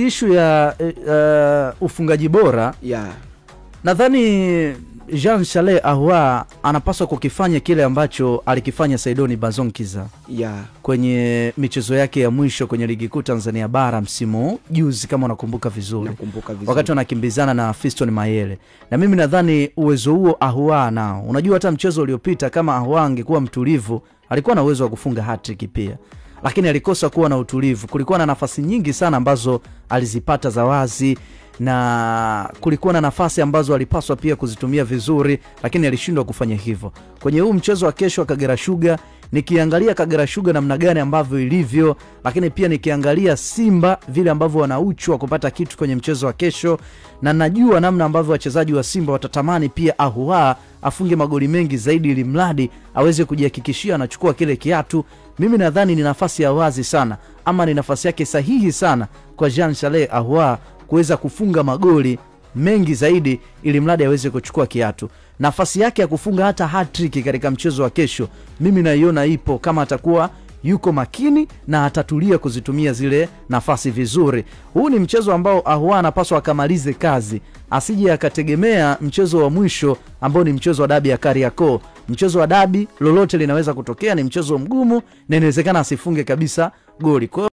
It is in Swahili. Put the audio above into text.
hii issue ya ufungaji bora, nadhani Jean Charles Ahoua anapaswa kukifanya kile ambacho alikifanya Saidoni Bazonkiza kwenye michezo yake ya mwisho kwenye ligi kuu Tanzania bara msimu juzi, kama unakumbuka vizuri. Wakati wanakimbizana na Fiston Mayele. Na mimi nadhani uwezo huo Ahoua nao. Unajua hata mchezo uliopita kama Ahoua angekuwa mtulivu, alikuwa na uwezo wa kufunga hat-trick pia. Lakini alikosa kuwa na utulivu. Kulikuwa na nafasi nyingi sana ambazo alizipata za wazi, na kulikuwa na nafasi ambazo alipaswa pia kuzitumia vizuri, lakini alishindwa kufanya hivyo. Kwenye huu mchezo wa kesho wa Kagera Sugar, nikiangalia Kagera Sugar namna gani ambavyo ilivyo, lakini pia nikiangalia Simba vile ambavyo wanauchwa kupata kitu kwenye mchezo wa kesho, na najua namna ambavyo wachezaji wa Simba watatamani pia Ahoua afunge magoli mengi zaidi ili mradi aweze kujihakikishia anachukua kile kiatu. Mimi nadhani ni nafasi ya wazi sana, ama ni nafasi yake sahihi sana kwa Jean Charles Ahoua kuweza kufunga magoli mengi zaidi ili mradi aweze kuchukua kiatu. Nafasi yake ya kufunga hata hat-trick katika mchezo wa kesho, mimi naiona ipo kama atakuwa yuko makini na atatulia kuzitumia zile nafasi vizuri. Huu ni mchezo ambao Ahoua anapaswa akamalize kazi, asije akategemea mchezo wa mwisho ambao ni mchezo wa dabi ya Kariakoo. Mchezo wa dabi lolote linaweza kutokea, ni mchezo mgumu na inawezekana asifunge kabisa goli. Kwa